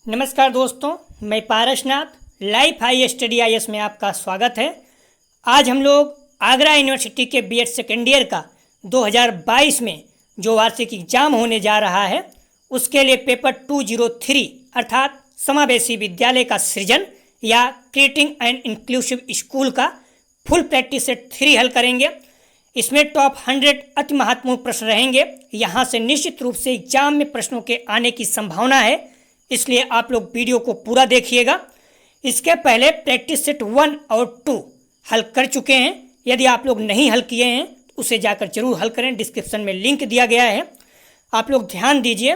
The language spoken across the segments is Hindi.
नमस्कार दोस्तों, मैं Parasnath life high study IAS में आपका स्वागत है। आज हम लोग आगरा यूनिवर्सिटी के बीएड सेकेंड ईयर का 2022 में जो वार्षिक एग्जाम होने जा रहा है उसके लिए पेपर 203 अर्थात समावेशी विद्यालय का सृजन या क्रिएटिंग एंड इंक्लूसिव स्कूल का फुल प्रैक्टिस सेट 3 हल करेंगे। इसमें टॉप 100 अति महत्वपूर्ण प्रश्न रहेंगे। यहाँ से निश्चित रूप से एग्जाम में प्रश्नों के आने की संभावना है, इसलिए आप लोग वीडियो को पूरा देखिएगा। इसके पहले प्रैक्टिस सेट 1 और 2 हल कर चुके हैं। यदि आप लोग नहीं हल किए हैं तो उसे जाकर जरूर हल करें, डिस्क्रिप्शन में लिंक दिया गया है। आप लोग ध्यान दीजिए,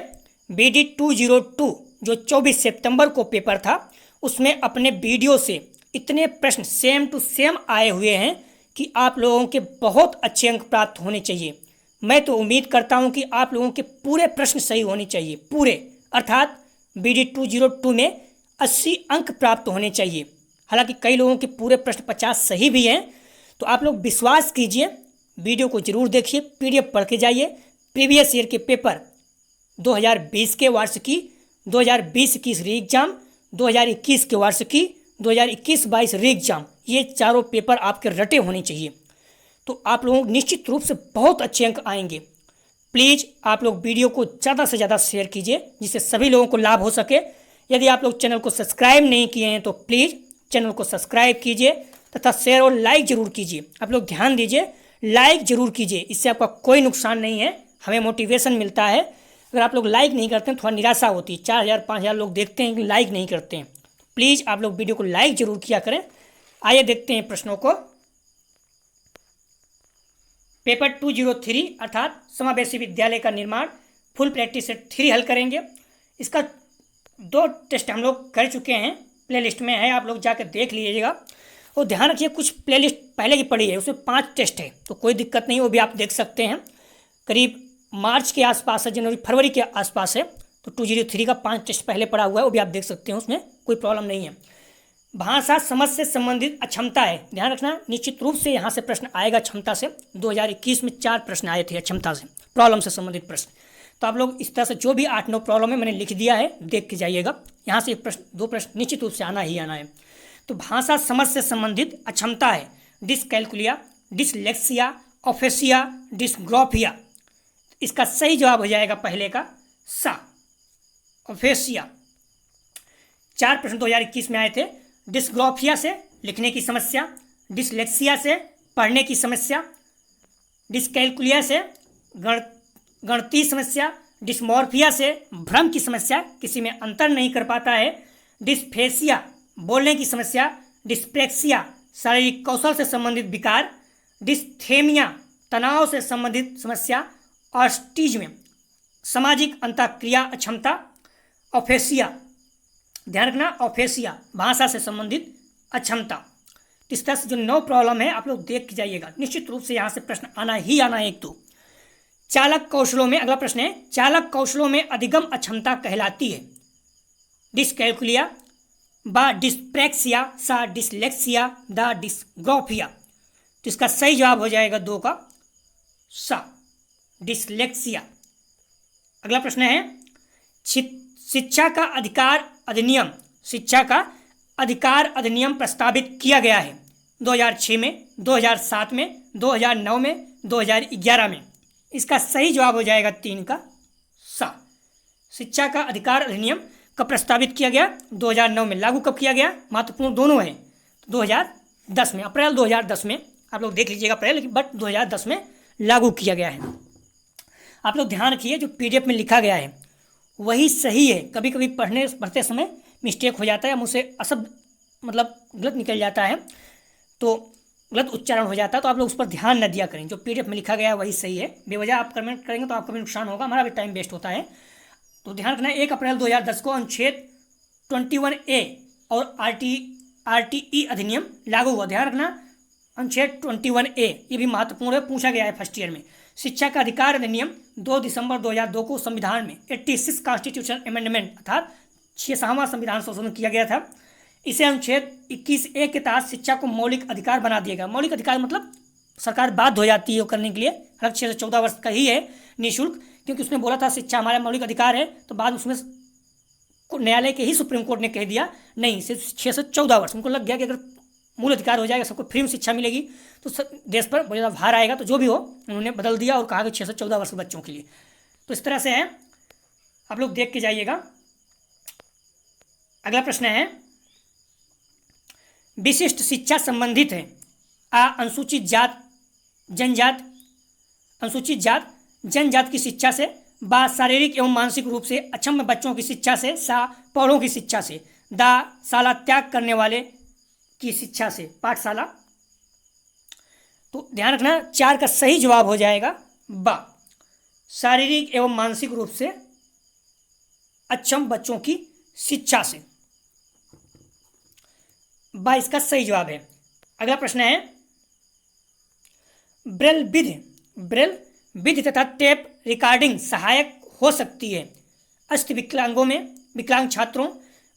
BD 202 जो 24 सितंबर को पेपर था उसमें अपने वीडियो से इतने प्रश्न सेम टू सेम आए हुए हैं कि आप लोगों के बहुत अच्छे अंक प्राप्त होने चाहिए। मैं तो उम्मीद करता हूं कि आप लोगों के पूरे प्रश्न सही होने चाहिए, पूरे अर्थात BD 202 में 80 अंक प्राप्त होने चाहिए। हालांकि कई लोगों के पूरे प्रश्न 50 सही भी हैं, तो आप लोग विश्वास कीजिए, वीडियो को जरूर देखिए, PDF पढ़ के जाइए। प्रीवियस ईयर के पेपर 2020 के वार्षिकी, 2020-21 री एग्जाम, 2021 के वार्षिकी, 2021-22 री एग्जाम, ये चारों पेपर आपके रटे होने चाहिए। तो आप लोगों को निश्चित रूप से बहुत अच्छे अंक आएंगे। प्लीज़ आप लोग वीडियो को ज़्यादा से ज़्यादा शेयर कीजिए जिससे सभी लोगों को लाभ हो सके। यदि आप लोग चैनल को सब्सक्राइब नहीं किए हैं तो प्लीज़ चैनल को सब्सक्राइब कीजिए तथा शेयर और लाइक जरूर कीजिए। आप लोग ध्यान दीजिए, लाइक जरूर कीजिए, इससे आपका कोई नुकसान नहीं है, हमें मोटिवेशन मिलता है। अगर आप लोग लाइक नहीं करते हैं थोड़ा निराशा होती है। 4000-5000 लोग देखते हैं कि लाइक नहीं करते हैं। प्लीज़ आप लोग वीडियो को लाइक जरूर किया करें। आइए देखते हैं प्रश्नों को। पेपर 203 अर्थात समावेशी विद्यालय का निर्माण फुल प्रैक्टिस सेट 3 हल करेंगे। इसका 2 टेस्ट हम लोग कर चुके हैं, प्लेलिस्ट में है, आप लोग जाकर देख लीजिएगा। और ध्यान रखिए, कुछ प्लेलिस्ट पहले की पड़ी है, उसमें 5 टेस्ट है, तो कोई दिक्कत नहीं, वो भी आप देख सकते हैं। करीब मार्च के आसपास है, जनवरी फरवरी के आसपास है, तो 203 का 5 टेस्ट पहले पड़ा हुआ है, वो भी आप देख सकते हैं, उसमें कोई प्रॉब्लम नहीं है। भाषा समझ से संबंधित अक्षमता है, ध्यान रखना, निश्चित रूप से यहाँ से प्रश्न आएगा क्षमता से। 2021 में 4 प्रश्न आए थे अक्षमता से, प्रॉब्लम से संबंधित प्रश्न। तो आप लोग इस तरह से जो भी 8-9 प्रॉब्लम है मैंने लिख दिया है, देख के जाइएगा। यहाँ से 2 प्रश्न निश्चित रूप से आना ही आना है। तो भाषा समझ से संबंधित अक्षमता है डिसकैलकुलिया, डिसलेक्सिया, ऑफेसिया, डिसग्राफिया। इसका सही जवाब हो जाएगा पहले का सा, ऑफेसिया। 4 प्रश्न 2021 में आए थे। डिसग्राफिया से लिखने की समस्या, डिसलेक्सिया से पढ़ने की समस्या, डिसकैलकुलिया से गणितीय समस्या, डिसमॉर्फिया से भ्रम की समस्या, किसी में अंतर नहीं कर पाता है, डिस्फेसिया बोलने की समस्या, डिस्प्लेक्सिया शारीरिक कौशल से संबंधित विकार, डिस्थेमिया तनाव से संबंधित समस्या, ऑटिज्म सामाजिक अंतःक्रिया अक्षमता, ऑफेसिया, ध्यान रखना, ऑफेसिया भाषा से संबंधित अक्षमता। इस तरह से जो 9 प्रॉब्लम है आप लोग देख के जाइएगा, निश्चित रूप से यहाँ से प्रश्न आना ही आना है। एक तो चालक कौशलों में, अगला प्रश्न है, चालक कौशलों में अधिगम अक्षमता कहलाती है डिसकैलकुलिया, बा डिस्प्रेक्सिया, सा डिसलेक्सिया, दा डिसग्राफिया। तो इसका सही जवाब हो जाएगा 2 का सा, डिसलेक्सिया। अगला प्रश्न है, शिक्षा का अधिकार अधिनियम, शिक्षा का अधिकार अधिनियम प्रस्तावित किया गया है 2006 में, 2007 में, 2009 में, 2011 में। इसका सही जवाब हो जाएगा 3 का सा। शिक्षा का अधिकार अधिनियम कब प्रस्तावित किया गया? 2009 में। लागू कब किया गया? महत्वपूर्ण दोनों है, 2010 में, अप्रैल 2010 में। आप लोग देख लीजिएगा अप्रैल, लेकिन बट 2010 में लागू किया गया है। आप लोग ध्यान रखिए, जो PDF में लिखा गया है वही सही है। कभी कभी पढ़ते समय मिस्टेक हो जाता है, मुझसे अशब्द मतलब गलत निकल जाता है, तो गलत उच्चारण हो जाता है, तो आप लोग उस पर ध्यान न दिया करें। जो PDF में लिखा गया है वही सही है। बेवजह आप कमेंट करेंगे तो आपका भी नुकसान होगा, हमारा भी टाइम वेस्ट होता है। तो ध्यान रखना, 1 अप्रैल 2010 को अनुच्छेद 21A और RTE अधिनियम लागू हुआ। ध्यान रखना, अनुच्छेद 21A, ये भी महत्वपूर्ण है, पूछा गया है फर्स्ट ईयर में। शिक्षा का अधिकार अधिनियम 2 दिसंबर 2002 को संविधान में 86 कॉन्स्टिट्यूशन अमेंडमेंट अर्थात 6वां संविधान संशोधन किया गया था। इसे अनुच्छेद 21A के तहत शिक्षा को मौलिक अधिकार बना दिया गया। मौलिक अधिकार मतलब सरकार बाध्य हो जाती है वो करने के लिए। हर 6 से 14 वर्ष का ही है निःशुल्क, क्योंकि उसने बोला था शिक्षा हमारा मौलिक अधिकार है, तो बाद उसमें न्यायालय के ही सुप्रीम कोर्ट ने कह दिया नहीं, सिर्फ 6 से 14 वर्ष। उनको लग गया कि अगर मूल अधिकार हो जाएगा, सबको फ्री में शिक्षा मिलेगी तो देश पर बहुत ज़्यादा भार आएगा, तो जो भी हो उन्होंने बदल दिया और कहा कि 6 से 14 वर्ष के बच्चों के लिए। तो इस तरह से है, आप लोग देख के जाइएगा। अगला प्रश्न है, विशिष्ट शिक्षा संबंधित है अनुसूचित जात जनजात की शिक्षा से, बा शारीरिक एवं मानसिक रूप से अक्षम बच्चों की शिक्षा से, सा पौरों की शिक्षा से, दा शाला त्याग करने वाले की शिक्षा से, पाठशाला। तो ध्यान रखना 4 का सही जवाब हो जाएगा बा, शारीरिक एवं मानसिक रूप से अक्षम बच्चों की शिक्षा से, बा इसका सही जवाब है। अगला प्रश्न है, ब्रेल विधि तथा टेप रिकॉर्डिंग सहायक हो सकती है अस्थि विकलांगों में, विकलांग छात्रों,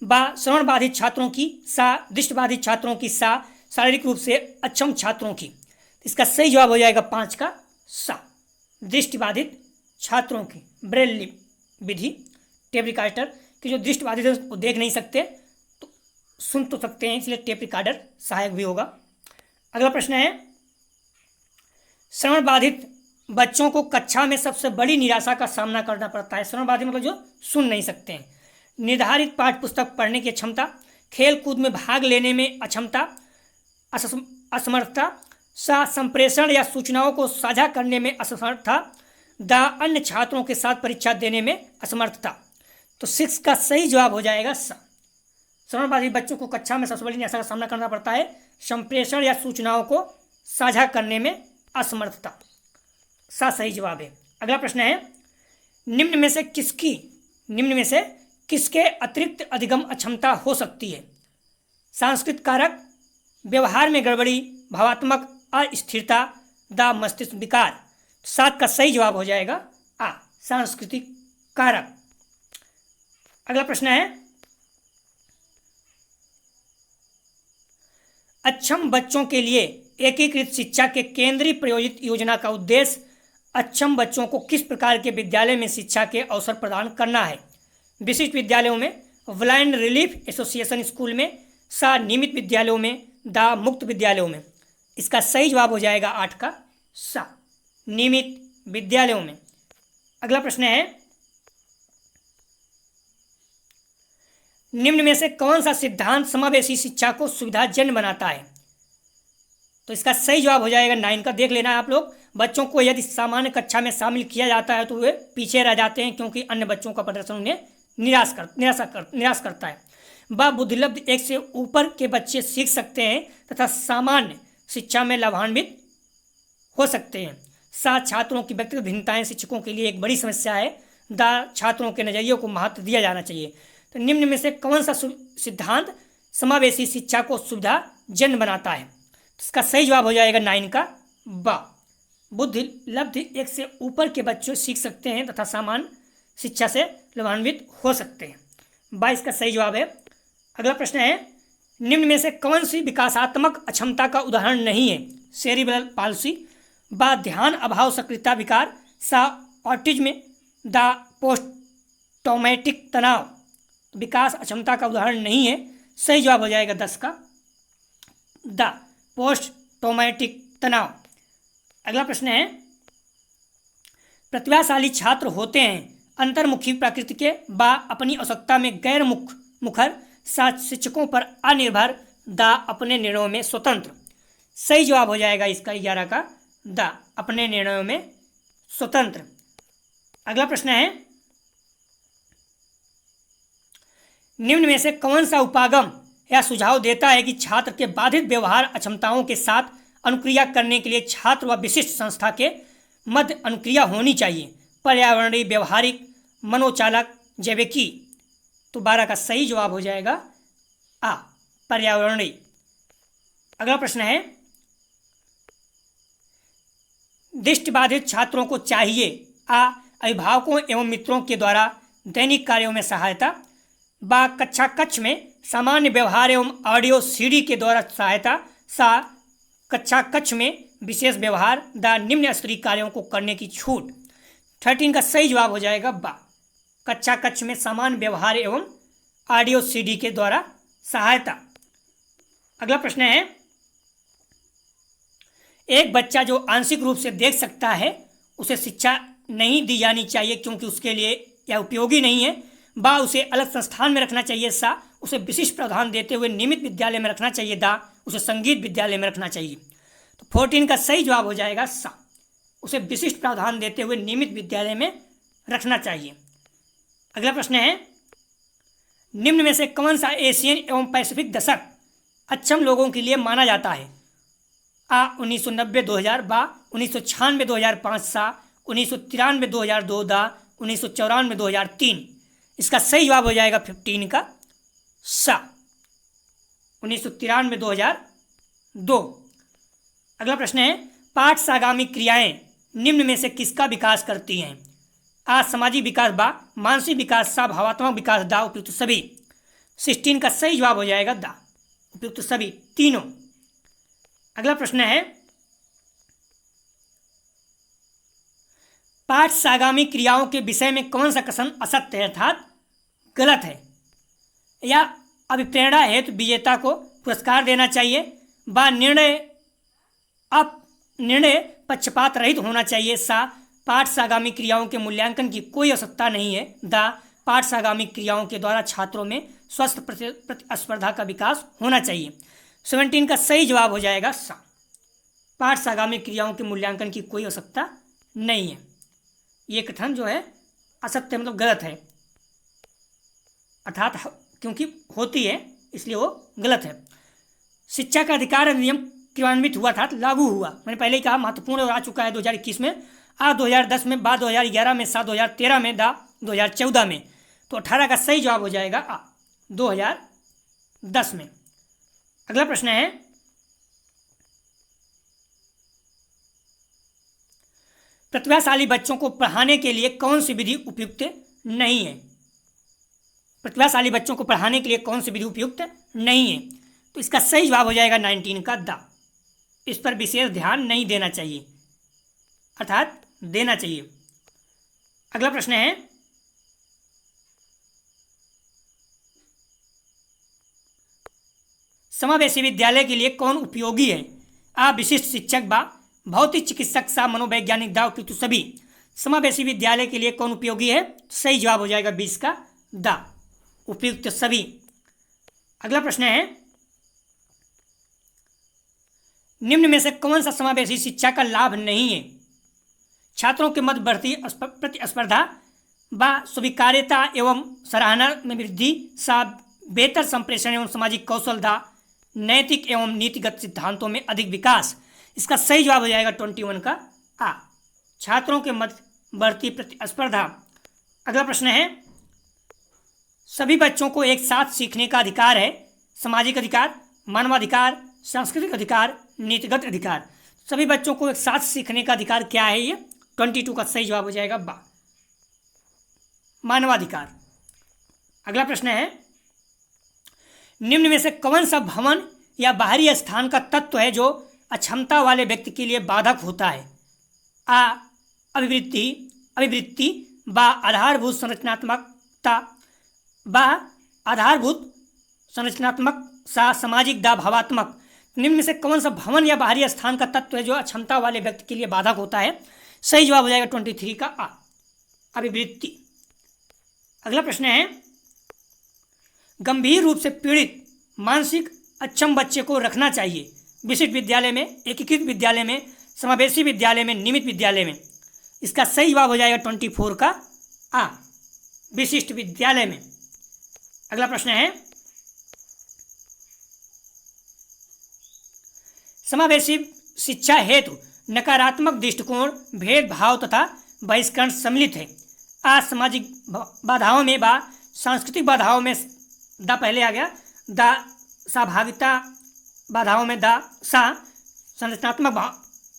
बा श्रवण बाधित छात्रों की, सा दृष्टि बाधित छात्रों की, सा शारीरिक रूप से अक्षम छात्रों की। इसका सही जवाब हो जाएगा 5 का सा, दृष्टि बाधित छात्रों की। ब्रेल विधि, टेप रिकॉर्डर की जो दृष्टि बाधित है वो देख नहीं सकते तो सुन तो सकते हैं, इसलिए टेप रिकॉर्डर सहायक भी होगा। अगला प्रश्न है, श्रवण बाधित बच्चों को कक्षा में सबसे बड़ी निराशा का सामना करना पड़ता है। श्रवण बाधित मतलब जो सुन नहीं सकते हैं। निर्धारित पाठ्य पुस्तक पढ़ने की क्षमता, खेल कूद में भाग लेने में अक्षमता, असमर्थता, संप्रेषण या सूचनाओं को साझा करने में असमर्थता, दा अन्य छात्रों के साथ परीक्षा देने में असमर्थता। तो 6 का सही जवाब हो जाएगा सा, श्रवण बाधित बच्चों को कक्षा में सबसे बड़ी निराशा का सामना करना पड़ता है संप्रेषण या सूचनाओं को साझा करने में असमर्थता, सा सही जवाब है। अगला प्रश्न है, निम्न में से किसके अतिरिक्त अधिगम अक्षमता हो सकती है? सांस्कृतिक कारक, व्यवहार में गड़बड़ी, भावात्मक अस्थिरता, दा मस्तिष्क विकार। 7 का सही जवाब हो जाएगा आ, सांस्कृतिक कारक। अगला प्रश्न है, अक्षम बच्चों के लिए एकीकृत शिक्षा के केंद्रीय प्रायोजित योजना का उद्देश्य अक्षम बच्चों को किस प्रकार के विद्यालय में शिक्षा के अवसर प्रदान करना है? विशिष्ट विद्यालयों में, ब्लाइंड रिलीफ एसोसिएशन स्कूल में, सा नियमित विद्यालयों में, दा मुक्त विद्यालयों में। इसका सही जवाब हो जाएगा 8 का सा, नियमित विद्यालयों में। अगला प्रश्न है, निम्न में से कौन सा सिद्धांत समावेशी शिक्षा को सुविधाजनक बनाता है? तो इसका सही जवाब हो जाएगा 9 का। देख लेना है आप लोग, बच्चों को यदि सामान्य कक्षा में शामिल किया जाता है तो वे पीछे रह जाते हैं क्योंकि अन्य बच्चों का प्रदर्शन उन्हें निराश करता है। ब बुद्धिलब्ध 1 से ऊपर के बच्चे सीख सकते हैं तथा सामान्य शिक्षा में लाभान्वित हो सकते हैं। सा छात्रों की व्यक्तिगत भिन्नताएं शिक्षकों के लिए एक बड़ी समस्या है। दा छात्रों के नजरियों को महत्व दिया जाना चाहिए। तो निम्न में से कौन सा सिद्धांत समावेशी शिक्षा को सुविधाजनक बनाता है? इसका सही जवाब हो जाएगा 9 का बा, बुद्धिलब्ध 1 से ऊपर के बच्चे सीख सकते हैं तथा सामान्य शिक्षा से लाभान्वित हो सकते हैं। 22 का सही जवाब है। अगला प्रश्न है, निम्न में से कौन सी विकासात्मक अक्षमता का उदाहरण नहीं है? सेरिब्रल पाल्सी, बा ध्यान अभाव सक्रियता विकार, सा ऑटिज्म, दा पोस्ट ट्रॉमेटिक तनाव। विकास अक्षमता का उदाहरण नहीं है, सही जवाब हो जाएगा 10 का दा पोस्ट ट्रॉमेटिक तनाव। अगला प्रश्न है, प्रतिभाशाली छात्र होते हैं अंतर्मुखी प्रकृति के, बा अपनी आवश्यकता में गैर मुखर, सा शिक्षकों पर अनिर्भर, दा अपने निर्णयों में स्वतंत्र। सही जवाब हो जाएगा इसका 11 का दा अपने निर्णयों में स्वतंत्र। अगला प्रश्न है, निम्न में से कौन सा उपागम या सुझाव देता है कि छात्र के बाधित व्यवहार अक्षमताओं के साथ अनुक्रिया करने के लिए छात्र व विशिष्ट संस्था के मध्य अनुक्रिया होनी चाहिए? पर्यावरणीय, व्यवहारिक, मनोचालक, जैविकी। तो 12 का सही जवाब हो जाएगा आ, पर्यावरणीय। अगला प्रश्न है, दृष्टिबाधित छात्रों को चाहिए अभिभावकों एवं मित्रों के द्वारा दैनिक कार्यों में सहायता, बा कक्षा कक्ष में सामान्य व्यवहार एवं ऑडियो सीडी के द्वारा सहायता, सा कक्षा कक्ष में विशेष व्यवहार, दा निम्न स्तरीय कार्यों को करने की छूट। 13 का सही जवाब हो जाएगा बा, कक्षा कक्ष में सामान्य व्यवहार एवं ऑडियो सीडी के द्वारा सहायता। अगला प्रश्न है, एक बच्चा जो आंशिक रूप से देख सकता है उसे शिक्षा नहीं दी जानी चाहिए क्योंकि उसके लिए यह उपयोगी नहीं है। बा, उसे अलग संस्थान में रखना चाहिए। सा, उसे विशिष्ट प्रावधान देते हुए नियमित विद्यालय में रखना चाहिए। दा, उसे संगीत विद्यालय में रखना चाहिए। तो 14 का सही जवाब हो जाएगा सा, उसे विशिष्ट प्रावधान देते हुए नियमित विद्यालय में रखना चाहिए। अगला प्रश्न है, निम्न में से कौन सा एशियन एवं पैसिफिक दशक अक्षम लोगों के लिए माना जाता है? आ 1990-2000, बा 1996-2005, सा 1993-2002, दा 1994-2003। इसका सही जवाब हो जाएगा 15 का सा, 1993-2002। अगला प्रश्न है, पाठ सागामी क्रियाएं निम्न में से किसका विकास करती हैं? आ सामाजिक विकास, बा मानसिक विकास, सा भावात्मक विकास, दा उपयुक्त सभी। 16 का सही जवाब हो जाएगा दा उपयुक्त सभी तीनों। अगला प्रश्न है, पाठ सागामी क्रियाओं के विषय में कौन सा कथन असत्य है अर्थात गलत है? या अभिप्रेरणा हेतु विजेता को पुरस्कार देना चाहिए। बा निर्णय पक्षपात रहित होना चाहिए। सा पाठ सागामी क्रियाओं के मूल्यांकन की कोई आवश्यकता नहीं है। दा पाठ सागामी क्रियाओं के द्वारा छात्रों में स्वस्थ प्रतिस्पर्धा का विकास होना चाहिए। 17 का सही जवाब हो जाएगा सा, पाठ सागामी क्रियाओं के मूल्यांकन की कोई आवश्यकता नहीं है। ये कथन जो है असत्य मतलब गलत है, अर्थात क्योंकि होती है इसलिए वो गलत है। शिक्षा का अधिकार अधिनियम क्रियान्वित हुआ था, लागू हुआ, मैंने पहले ही कहा महत्वपूर्ण और आ चुका है 2021 में, आ 2010 में, बा 2011 में, सा 2013 में, दा 2014 में। तो 18 का सही जवाब हो जाएगा आ 2010 में। अगला प्रश्न है, प्रतिभाशाली बच्चों को पढ़ाने के लिए कौन सी विधि उपयुक्त नहीं है? प्रतिभाशाली बच्चों को पढ़ाने के लिए कौन सी विधि उपयुक्त नहीं है? तो इसका सही जवाब हो जाएगा 19 का दा, इस पर विशेष ध्यान नहीं देना चाहिए अर्थात देना चाहिए। अगला प्रश्न है, समावेशी विद्यालय के लिए कौन उपयोगी है? आ विशिष्ट शिक्षक, बा भौतिक चिकित्सक, सा मनोवैज्ञानिक, दा उपयुक्त सभी। समावेशी विद्यालय के लिए कौन उपयोगी है? सही जवाब हो जाएगा 20 का दा उपयुक्त सभी। अगला प्रश्न है, निम्न में से कौन सा समावेशी शिक्षा का लाभ नहीं है? छात्रों के मध्य बढ़ती प्रतिस्पर्धा, बा स्वीकार्यता एवं सराहना में वृद्धि, सा बेहतर संप्रेषण एवं सामाजिक कौशल, दा नैतिक एवं नीतिगत सिद्धांतों में अधिक विकास। इसका सही जवाब हो जाएगा 21 का आ, छात्रों के मध्य बढ़ती प्रतिस्पर्धा। अगला प्रश्न है, सभी बच्चों को एक साथ सीखने का अधिकार है। सामाजिक अधिकार, मानवाधिकार, सांस्कृतिक अधिकार, नीतिगत अधिकार। सभी बच्चों को एक साथ सीखने का अधिकार क्या है? ये 22 का सही जवाब हो जाएगा बा, मानवाधिकार। अगला प्रश्न है, निम्न में से कौन सा भवन या बाहरी स्थान का तत्व है जो अक्षमता वाले व्यक्ति के लिए बाधक होता है? आ अभिवृत्ति, बा आधारभूत संरचनात्मकता, बा आधारभूत संरचनात्मक, सा सामाजिक, दा भावात्मक। निम्न में से कौन सा भवन या बाहरी स्थान का तत्व है जो अक्षमता वाले व्यक्ति के लिए बाधक होता है? सही जवाब हो जाएगा 23 का आ, अभिवृत्ति। अगला प्रश्न है, गंभीर रूप से पीड़ित मानसिक अक्षम बच्चे को रखना चाहिए विशिष्ट विद्यालय में, एकीकृत विद्यालय में, समावेशी विद्यालय में, नियमित विद्यालय में। इसका सही जवाब हो जाएगा 24 का आ, विशिष्ट विद्यालय में। अगला प्रश्न है, समावेशी शिक्षा हेतु नकारात्मक दृष्टिकोण, भेदभाव तथा बहिष्करण सम्मिलित है। आ सामाजिक बाधाओं में, बा सांस्कृतिक बाधाओं में, दा पहले आ गया, दा सहभागिता बाधाओं में, दा सा संरचनात्मक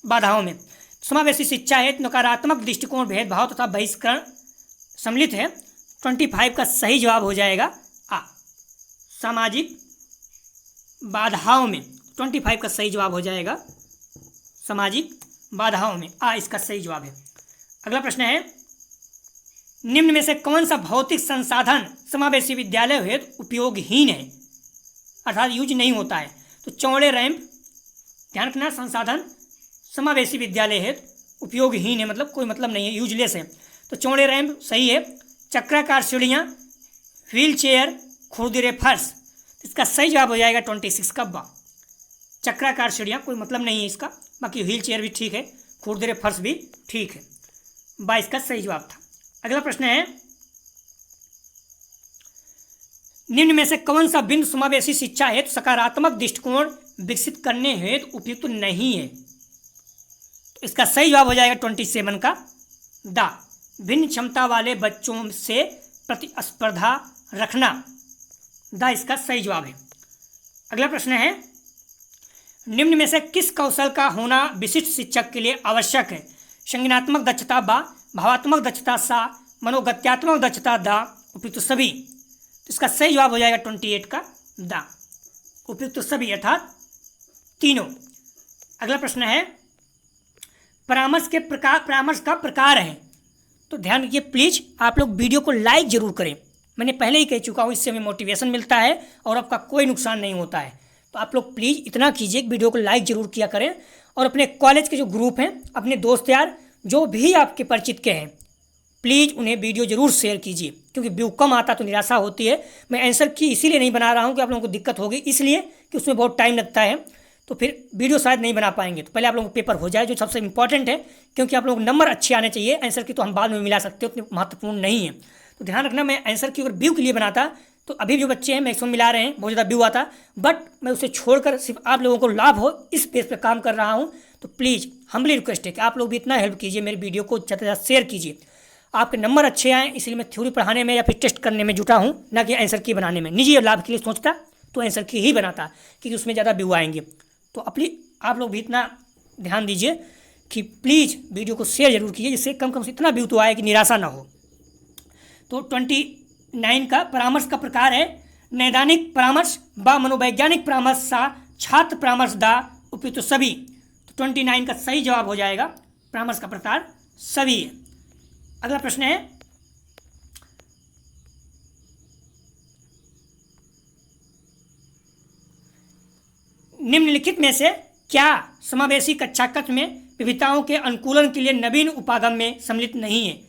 बाधाओं में। समावेशी शिक्षा हेतु नकारात्मक दृष्टिकोण, भेदभाव तथा बहिष्करण सम्मिलित है। 25 का सही जवाब हो जाएगा आ, सामाजिक बाधाओं में। 25 का सही जवाब हो जाएगा सामाजिक बाधाओं में, आ इसका सही जवाब है। अगला प्रश्न है, निम्न में से कौन सा भौतिक संसाधन समावेशी विद्यालय हेतु उपयोगहीन है, अर्थात यूज नहीं होता है? तो चौड़े रैंप, ध्यान रखना, संसाधन समावेशी विद्यालय हेतु उपयोगहीन है, मतलब कोई मतलब नहीं है, यूजलेस है। तो चौड़े रैंप सही है। चक्राकार सीढ़ियाँ, व्हील चेयर, खुरदुरे फर्श, इसका सही जवाब हो जाएगा 26 का बा। चक्राकार सीढ़ियाँ कोई मतलब नहीं है इसका, बाकी व्हील चेयर भी ठीक है, खुरदुरे फर्श भी ठीक है, 22 का सही जवाब था। अगला प्रश्न है, निम्न में से कौन सा बिंदु समावेशी शिक्षा हेतु सकारात्मक दृष्टिकोण विकसित करने हेतु उपयुक्त नहीं है? तो इसका सही जवाब हो जाएगा 27 का दा। भिन्न क्षमता वाले बच्चों से प्रतिस्पर्धा रखना, दा इसका सही जवाब है। अगला प्रश्न है, निम्न में से किस कौशल का होना विशिष्ट शिक्षक के लिए आवश्यक है? संज्ञानात्मक दक्षता बा, भावात्मक दक्षता सा, मनोगत्यात्मक दक्षता दा, उपयुक्त सभी। तो इसका सही जवाब हो जाएगा 28 का दा, उपयुक्त सभी अर्थात तीनों। अगला प्रश्न है, परामर्श का प्रकार है। तो ध्यान रखिए प्लीज, आप लोग वीडियो को लाइक जरूर करें। मैंने पहले ही कह चुका हूँ, इससे हमें मोटिवेशन मिलता है और आपका कोई नुकसान नहीं होता है। तो आप लोग प्लीज़ इतना कीजिए कि वीडियो को लाइक जरूर किया करें, और अपने कॉलेज के जो ग्रुप हैं, अपने दोस्त यार जो भी आपके परिचित के हैं, प्लीज़ उन्हें वीडियो जरूर शेयर कीजिए, क्योंकि व्यू कम आता तो निराशा होती है। मैं आंसर की इसीलिए नहीं बना रहा हूँ कि आप लोगों को दिक्कत होगी, इसलिए कि उसमें बहुत टाइम लगता है, तो फिर वीडियो शायद नहीं बना पाएंगे। तो पहले आप लोगों को पेपर हो जाए, जो सबसे इंपॉर्टेंट है, क्योंकि आप लोगों को नंबर अच्छे आने चाहिए। आंसर की तो हम बाद में मिला सकते हैं, उतनी महत्वपूर्ण नहीं है। तो ध्यान रखना, मैं आंसर की अगर व्यू के लिए बनाता तो अभी जो बच्चे हैं मैक्सिमम मिला रहे हैं, बहुत ज़्यादा व्यू आता, बट मैं उसे छोड़कर सिर्फ आप लोगों को लाभ हो इस बेस पे काम कर रहा हूँ। तो प्लीज़ हम्बली रिक्वेस्ट है कि आप लोग भी इतना हेल्प कीजिए, मेरी वीडियो को ज़्यादा से ज़्यादा शेयर कीजिए। आपके नंबर अच्छे आएँ, इसलिए मैं थ्योरी पढ़ाने में या फिर टेस्ट करने में जुटा हूँ, ना कि आंसर की बनाने में। निजी लाभ के लिए सोचता तो आंसर की ही बनाता, क्योंकि उसमें ज़्यादा व्यू आएंगे। तो अपनी आप लोग भी इतना ध्यान दीजिए कि प्लीज़ वीडियो को शेयर जरूर कीजिए, जिससे कम से इतना व्यू तो आए कि निराशा ना हो। तो 29 का परामर्श का प्रकार है नैदानिक परामर्श बा, मनोवैज्ञानिक परामर्श सा, छात्र परामर्श दा, उपयुक्त सभी। तो 29 का सही जवाब हो जाएगा परामर्श का प्रकार सभी है। अगला प्रश्न है, निम्नलिखित में से क्या समावेशी कक्षा कक्ष में विविधताओं के अनुकूलन के लिए नवीन उपागम में सम्मिलित नहीं है?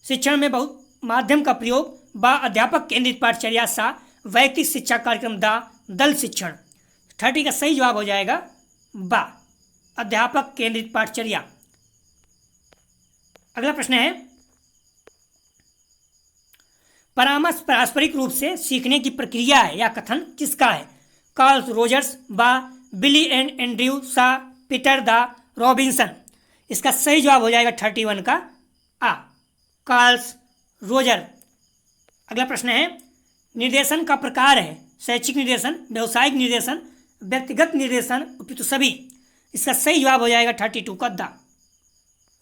शिक्षण में बहुत माध्यम का प्रयोग बा, अध्यापक केंद्रित पाठचर्या सा, वैयक्तिक शिक्षा कार्यक्रम दा, दल शिक्षण। 30 का सही जवाब हो जाएगा बा, अध्यापक केंद्रित पाठचर्या। अगला प्रश्न है, परामर्श पारस्परिक रूप से सीखने की प्रक्रिया है या कथन किसका है? कार्ल रोजर्स बा, बिली एंड एंड्रयू सा, पीटर दा, रॉबिन्सन। इसका सही जवाब हो जाएगा 31 का आ, कार्ल्स रोजर। अगला प्रश्न है, निर्देशन का प्रकार है शैक्षिक निर्देशन, व्यवसायिक निर्देशन, व्यक्तिगत निर्देशन, उपयुक्त सभी। इसका सही जवाब हो जाएगा 32 का दा,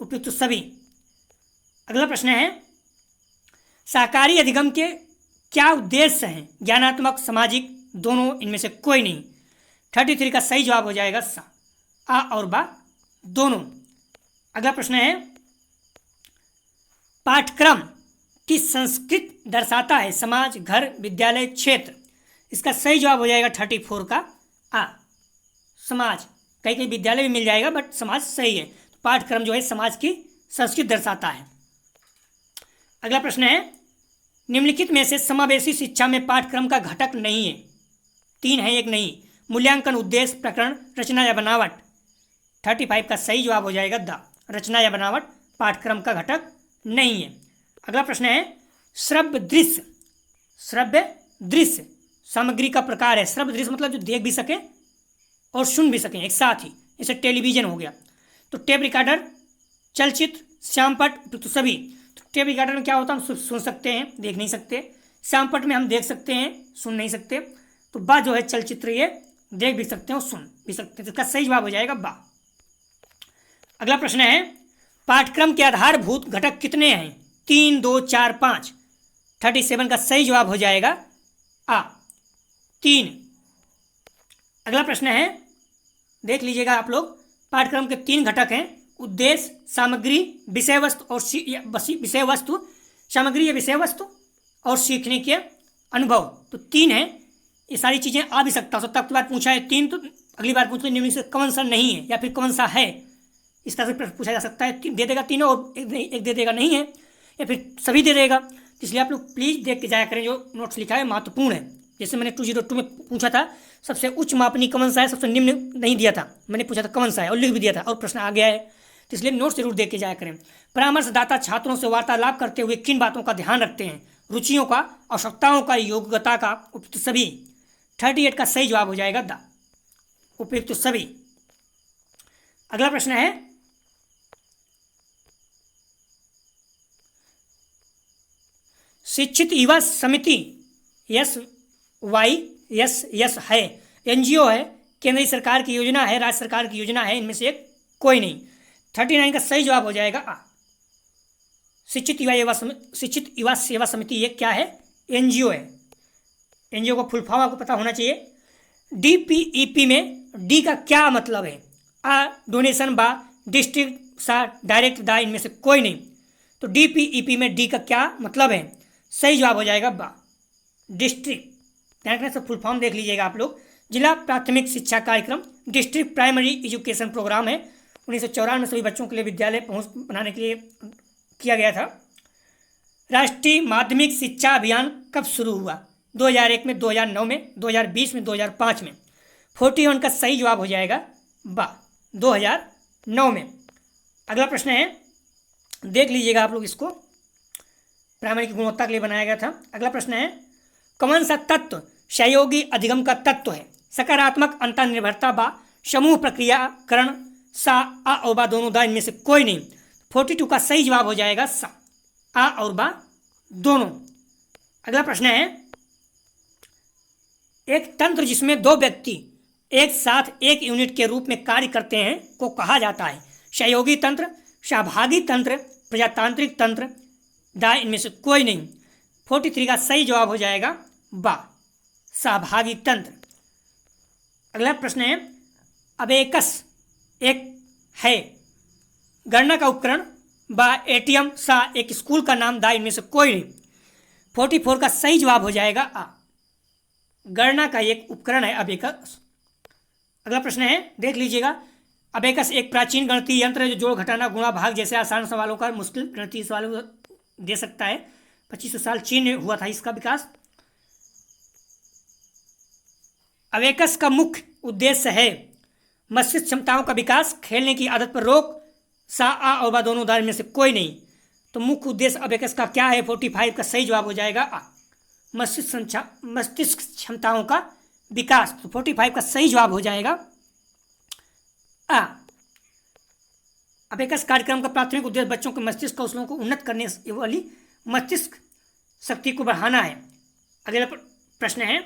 उपयुक्त सभी। अगला प्रश्न है, सहकारी अधिगम के क्या उद्देश्य हैं? ज्ञानात्मक, सामाजिक, दोनों, इनमें से कोई नहीं। 33 का सही जवाब हो जाएगा सा, आ और बा दोनों। अगला प्रश्न है, पाठ्यक्रम की संस्कृति दर्शाता है समाज, घर, विद्यालय, क्षेत्र। इसका सही जवाब हो जाएगा 34 का आ, समाज। कहीं कहीं विद्यालय भी मिल जाएगा, बट समाज सही है। तो पाठ्यक्रम जो है समाज की संस्कृति दर्शाता है। अगला प्रश्न है, निम्नलिखित में से समावेशी शिक्षा में पाठ्यक्रम का घटक नहीं है? 3 है, 1 नहीं। मूल्यांकन, उद्देश्य, प्रकरण, रचना या बनावट। 35 का सही जवाब हो जाएगा द, रचना या बनावट पाठ्यक्रम का घटक नहीं है। अगला प्रश्न है, श्रव्य दृश्य। श्रव्य दृश्य सामग्री का प्रकार है। श्रव्य दृश्य मतलब जो देख भी सके और सुन भी सकें एक साथ ही, जैसे टेलीविजन हो गया। तो टेप रिकॉर्डर, चलचित्र, श्यामपट, तो सभी। तो टेप रिकॉर्डर में क्या होता है, हम सुन सकते हैं, देख नहीं सकते। श्यामपट में हम देख सकते हैं, सुन नहीं सकते। तो बा जो है चलचित्र, ये देख भी सकते हैं और सुन भी सकते हैं। तो इसका सही जवाब हो जाएगा बा। अगला प्रश्न है, पाठ्यक्रम के आधारभूत घटक कितने हैं? 3, 2, 4, 5। 37 का सही जवाब हो जाएगा आ, 3। अगला प्रश्न है, देख लीजिएगा आप लोग, पाठ्यक्रम के 3 घटक हैं, उद्देश्य, सामग्री, विषय वस्तु और विषय वस्तु, सामग्री या विषय वस्तु और सीखने के अनुभव। तो 3 है। ये सारी चीज़ें आ भी सकता हो सकता है। बार पूछा है 3, तो अगली बार पूछते निम्न से कौन सा नहीं है या फिर कौन सा है, इस तरह से प्रश्न पूछा जा सकता है। दे देगा तीनों और एक दे देगा नहीं है, या फिर सभी दे देगा। तो इसलिए आप लोग प्लीज़ देख के जाया करें, जो नोट्स लिखा है महत्वपूर्ण है। जैसे मैंने 202 में पूछा था सबसे उच्च मापनी कौन सा है, सबसे निम्न नहीं दिया था, मैंने पूछा था कौन सा है और लिख भी दिया था और प्रश्न आ गया है। तो इसलिए नोट्स जरूर देख के जाया करें। परामर्शदाता छात्रों से वार्तालाप करते हुए किन बातों का ध्यान रखते हैं? रुचियों का, आवश्यकताओं का, योग्यता का, उपयुक्त सभी। 38 का सही जवाब हो जाएगा द, उपयुक्त सभी। अगला प्रश्न है शिक्षित युवा समिति SYSS है, NGO है, केंद्रीय सरकार की योजना है, राज्य सरकार की योजना है, इनमें से एक कोई नहीं। 39 का सही जवाब हो जाएगा आ। शिक्षित युवा सेवा समिति ये क्या है? NGO है। NGO का फुल फॉर्म आपको पता होना चाहिए। DPEP में डी का क्या मतलब है? आ, डोनेशन, बा, डिस्ट्रिक्ट, सा, डायरेक्ट, दा, इनमें से कोई नहीं। तो DPEP में डी का क्या मतलब है? सही जवाब हो जाएगा बा, डिस्ट्रिक्ट। ध्यान रखना, सब फुल फॉर्म देख लीजिएगा आप लोग। जिला प्राथमिक शिक्षा कार्यक्रम डिस्ट्रिक्ट प्राइमरी एजुकेशन प्रोग्राम है। 1954 में सभी बच्चों के लिए विद्यालय पहुंच बनाने के लिए किया गया था। राष्ट्रीय माध्यमिक शिक्षा अभियान कब शुरू हुआ? 2001 में, 2009 में, 2020 में, 2005 में। 41 का सही जवाब हो जाएगा बा, 2009 में। अगला प्रश्न है, देख लीजिएगा आप लोग इसको, प्राइमरी की गुणवत्ता के लिए बनाया गया था। अगला प्रश्न है, कौन सा तत्व सहयोगी अधिगम का तत्व है? सकारात्मक अंतर्निर्भरता, बा, समूह प्रक्रियाकरण, सा, आ और बा दोनों, दा, इनमें से कोई नहीं। 42 का सही जवाब हो जाएगा सा, आ और बा दोनों। अगला प्रश्न है, एक तंत्र जिसमें 2 व्यक्ति एक साथ एक यूनिट के रूप में कार्य करते हैं को कहा जाता है? सहयोगी तंत्र, सहभागी तंत्र, प्रजातांत्रिक तंत्र, दा, इनमें से कोई नहीं। 43 का सही जवाब हो जाएगा बा, सहभागी तंत्र। अगला प्रश्न है, अबेकस एक है, गणना का उपकरण, बा, ATM, सा, एक स्कूल का नाम, दा, इनमें से कोई नहीं। 44 का सही जवाब हो जाएगा आ, गणना का एक उपकरण है अबेकस। अगला प्रश्न है, देख लीजिएगा, अबेकस एक प्राचीन गणितीय यंत्र है जो जोड़, घटाना, गुणा, भाग जैसे आसान सवालों का मुश्किल गणितीय सवालों को दे सकता है। 2500 साल चीन में हुआ था इसका विकास। अबेकस का मुख्य उद्देश्य है मस्तिष्क क्षमताओं का विकास, खेलने की आदत पर रोक, सा, आ और बा दोनों, उदाहरण में से कोई नहीं। तो मुख्य उद्देश्य अबेकस का क्या है? 45 का सही जवाब हो जाएगा आ, मस्तिष्क क्षमताओं का विकास। तो 45 का सही जवाब हो जाएगा आ। अबेकस कार्यक्रम का प्राथमिक उद्देश्य बच्चों के मस्तिष्क कौशलों को उन्नत करने वाली मस्तिष्क शक्ति को बढ़ाना है। अगला प्रश्न है,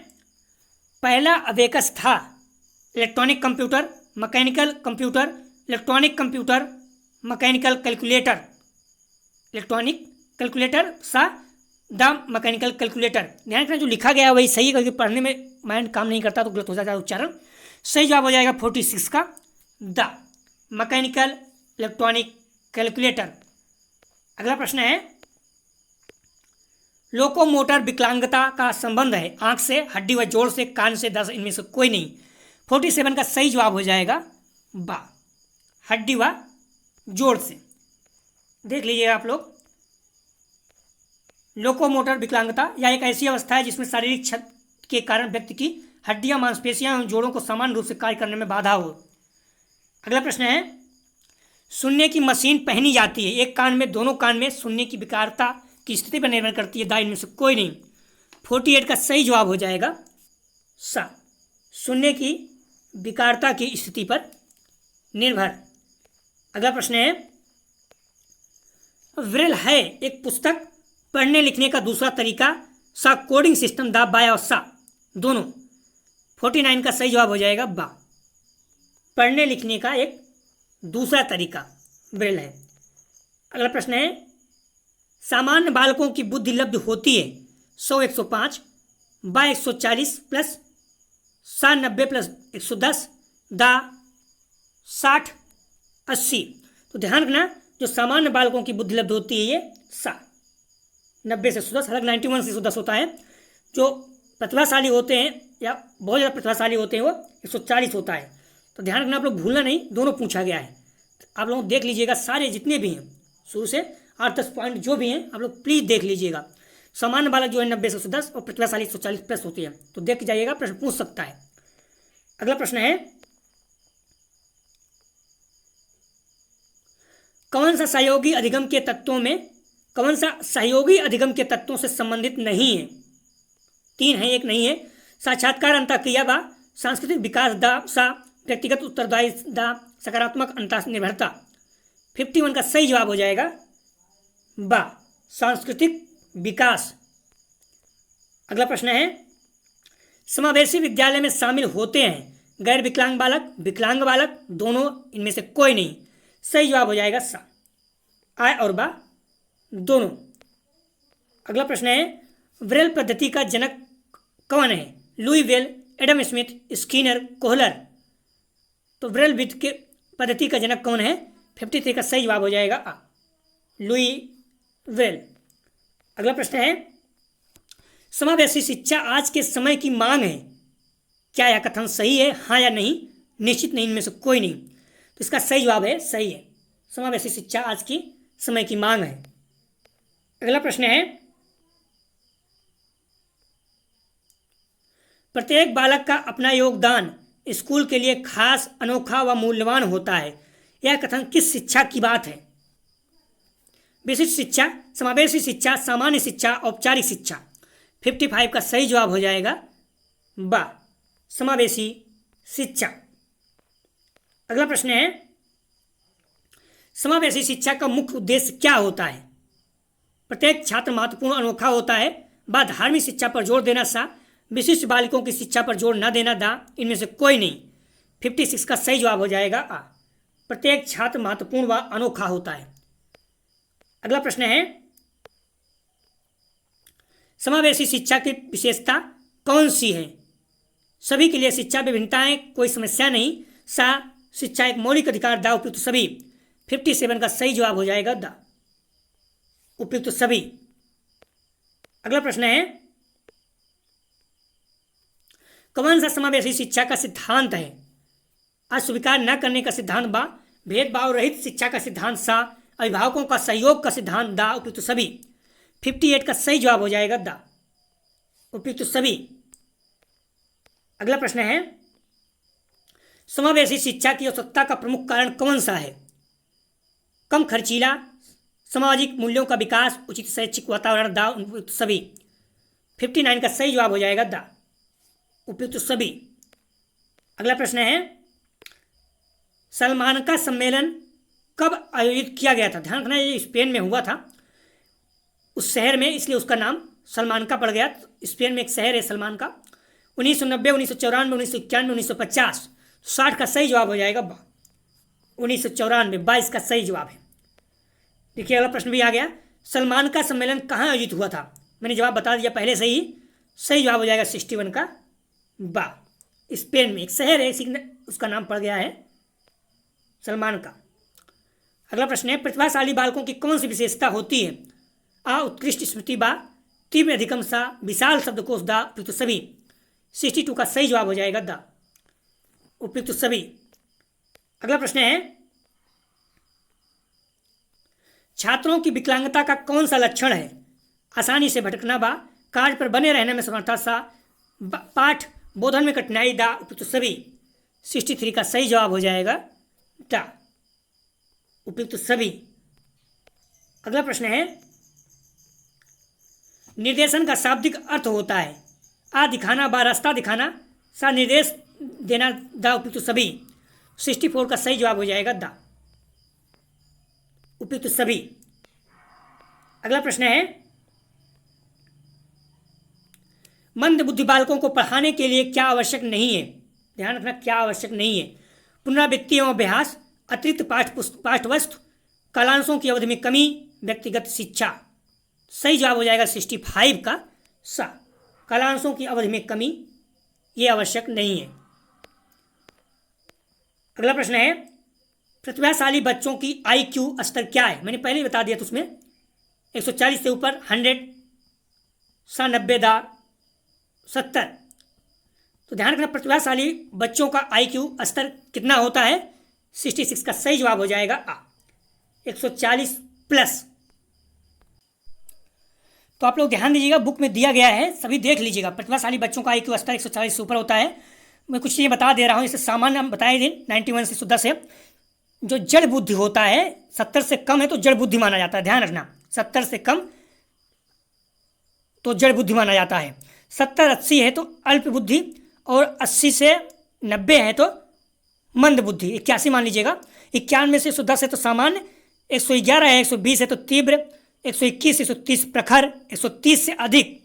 पहला अबेकस था electronic computer, mechanical computer, electronic computer, mechanical calculator, electronic calculator, सा, द मैकेनिकल कैलकुलेटर। ध्यान रखना, जो लिखा गया है वही सही है, क्योंकि पढ़ने में माइंड काम नहीं करता तो गलत हो जाता है उच्चारण। सही जवाब हो जाएगा 46 का द, मैकेनिकल इलेक्ट्रॉनिक कैलकुलेटर। अगला प्रश्न है, लोकोमोटर विकलांगता का संबंध है आंख से, हड्डी व जोड़ से, कान से, दस, इनमें से कोई नहीं। 47 का सही जवाब हो जाएगा बा, हड्डी व जोड़ से। देख लीजिएगा आप लोग, लोकोमोटर विकलांगता यह एक ऐसी अवस्था है जिसमें शारीरिक क्षति के कारण व्यक्ति की हड्डियां, मांसपेशियां एवं जोड़ों को समान रूप से कार्य करने में बाधा हो। अगला प्रश्न है, सुनने की मशीन पहनी जाती है, एक कान में, दोनों कान में, सुनने की विकारता की स्थिति पर निर्भर करती है, दा, इनमें से कोई नहीं। 48 का सही जवाब हो जाएगा सा, सुनने की विकारता की स्थिति पर निर्भर। अगला प्रश्न है, ब्रेल है एक पुस्तक, पढ़ने लिखने का दूसरा तरीका, सा, कोडिंग सिस्टम, दा, बाया और सा दोनों। 49 का सही जवाब हो जाएगा बा, पढ़ने लिखने का एक दूसरा तरीका ब्रेल है। अगला प्रश्न है, सामान्य बालकों की बुद्धि लब्ध होती है 100 105, बा 140 प्लस, सा 90 प्लस 110, दा 60 80। तो ध्यान रखना, जो सामान्य बालकों की बुद्धि लब्ध होती है ये सा। 90 से 110, हालांकि 91 से 110 होता है। जो प्रतिभाशाली होते हैं या बहुत ज़्यादा प्रतिभाशाली होते हैं वो 140 होता है। तो ध्यान रखना, आप लोग भूलना नहीं, दोनों पूछा गया है। आप लोग देख लीजिएगा, सारे जितने भी हैं शुरू से 8-10 पॉइंट जो भी हैं आप लोग प्लीज़ देख लीजिएगा। सामान्य बालक जो है 90 से 110 और प्रतिभाशाली 140 प्लस होती है, तो देख के जाइएगा, प्रश्न पूछ सकता है। अगला प्रश्न है, कौन सा सहयोगी अधिगम के तत्वों से संबंधित नहीं है? 3 है, 1 नहीं है। साक्षात्कार अंतःक्रिया बा, सांस्कृतिक विकास दा सा, व्यक्तिगत उत्तरदायित्व दा, सकारात्मक अंतर्निर्भरता। 51 का सही जवाब हो जाएगा बा, सांस्कृतिक विकास। अगला प्रश्न है, समावेशी विद्यालय में शामिल होते हैं गैर विकलांग बालक, विकलांग बालक, दोनों, इनमें से कोई नहीं। सही जवाब हो जाएगा सा, आय और बा दोनों। अगला प्रश्न है, ब्रेल पद्धति का जनक कौन है? Louis Braille, Adam Smith, Skinner, Kohler. तो ब्रेल पद्धति का जनक कौन है? 53 का सही जवाब हो जाएगा आ, लुई ब्रेल। अगला प्रश्न है, समावेशी शिक्षा आज के समय की मांग है। क्या यह कथन सही है, हाँ या नहीं? निश्चित नहीं, इनमें से कोई नहीं। तो इसका सही जवाब है सही है, समावेशी शिक्षा आज की समय की मांग है। अगला प्रश्न है, प्रत्येक बालक का अपना योगदान स्कूल के लिए खास, अनोखा व मूल्यवान होता है। यह कथन किस शिक्षा की बात है? विशिष्ट शिक्षा, समावेशी शिक्षा, सामान्य शिक्षा, औपचारिक शिक्षा। 55 का सही जवाब हो जाएगा बा, समावेशी शिक्षा। अगला प्रश्न है, समावेशी शिक्षा का मुख्य उद्देश्य क्या होता है? प्रत्येक छात्र महत्वपूर्ण, अनोखा होता है बा, धार्मिक शिक्षा पर जोर देना सा, विशिष्ट बालिकों की शिक्षा पर जोर न देना दा, इनमें से कोई नहीं। 56 का सही जवाब हो जाएगा आ, प्रत्येक छात्र महत्वपूर्ण व अनोखा होता है। अगला प्रश्न है, समावेशी शिक्षा की विशेषता कौन सी है? सभी के लिए शिक्षा, विभिन्नताएं, कोई समस्या नहीं, सा, शिक्षा एक मौलिक अधिकार दा, उपयुक्त सभी। 57 का सही जवाब हो जाएगा दा, उपयुक्त सभी। अगला प्रश्न है, कौन सा समावेशी शिक्षा का सिद्धांत है? अस्वीकार न करने का सिद्धांत बा, भेदभाव रहित शिक्षा का सिद्धांत सा, अभिभावकों का सहयोग का सिद्धांत दा, उपयुक्त सभी। 58 का सही जवाब हो जाएगा दा, उपयुक्त सभी। अगला प्रश्न है, समावेशी शिक्षा की आवश्यकता का प्रमुख कारण कौन सा है? कम खर्चीला, सामाजिक मूल्यों का विकास, उचित शैक्षिक वातावरण दा, उपयुक्त सभी। 59 का सही जवाब हो जाएगा दा, उपयुक्त सभी। अगला प्रश्न है, सलमान का सम्मेलन कब आयोजित किया गया था? ध्यान रखना, ये स्पेन में हुआ था, उस शहर में, इसलिए उसका नाम सलमान का पड़ गया। स्पेन में एक शहर है सलमान का। 1990, 1994, 1991, 1950। 60 का सही जवाब हो जाएगा 1994, 22 का सही जवाब है। देखिए अगला प्रश्न भी आ गया, सलमान का सम्मेलन कहाँ आयोजित हुआ था? मैंने जवाब बता दिया पहले से ही, सही जवाब हो जाएगा 61 का बा, स्पेन में एक शहर है, इसी उसका नाम पड़ गया है सलमान का। अगला प्रश्न है, प्रतिभाशाली बालकों की कौन सी विशेषता होती है? आ, उत्कृष्ट स्मृति बा, तीव्र अधिगम सा, विशाल शब्दकोश दा, उपयुक्त सभी। 62 का सही जवाब हो जाएगा दा, उपयुक्त सभी। अगला प्रश्न है, छात्रों की विकलांगता का कौन सा लक्षण है? आसानी से भटकना बा, कार्य पर बने रहने में समर्था सा, पाठ बोधन में कठिनाई दा, उपयुक्त सभी। 63 का सही जवाब हो जाएगा दा, उपयुक्त सभी। अगला प्रश्न है, निर्देशन का शाब्दिक अर्थ होता है? आ, दिखाना, बा, रास्ता दिखाना, सा, निर्देश देना दा, उपयुक्त सभी। 64 का सही जवाब हो जाएगा दा, उपयुक्त सभी। अगला प्रश्न है, मंद बुद्धि बालकों को पढ़ाने के लिए क्या आवश्यक नहीं है? ध्यान रखना, क्या आवश्यक नहीं है? पुनरावृत्ति एवं अभ्यास, अतिरिक्त पाठ्यवस्तु, कालांशों की अवधि में कमी, व्यक्तिगत शिक्षा। सही जवाब हो जाएगा 65 का सा, कालांशों की अवधि में कमी, ये आवश्यक नहीं है। अगला प्रश्न है, प्रतिभाशाली बच्चों की IQ स्तर क्या है? मैंने पहले ही बता दिया था उसमें 140 से ऊपर 100, सा 90 दा 70। तो ध्यान रखना प्रतिभाशाली बच्चों का IQ स्तर कितना होता है 66 का सही जवाब हो जाएगा आ 140 प्लस। तो आप लोग ध्यान दीजिएगा, बुक में दिया गया है, सभी देख लीजिएगा। प्रतिभाशाली बच्चों का IQ स्तर 140 से ऊपर होता है। मैं कुछ चीज़ें बता दे रहा हूँ, जैसे सामान्य हम बताए थे 91 से 110 है। जो जड़ बुद्धि होता है 70 से कम है तो जड़ बुद्धि माना जाता है, ध्यान रखना 70 से कम तो जड़ बुद्धि माना जाता है। 70-80 है तो अल्प बुद्धि, और 80 से 90 है तो मंद बुद्धि। 81 मान लीजिएगा। 91 से 110 है तो सामान्य, 111 है 120 है तो तीव्र, 121 से 130 प्रखर, 130 से अधिक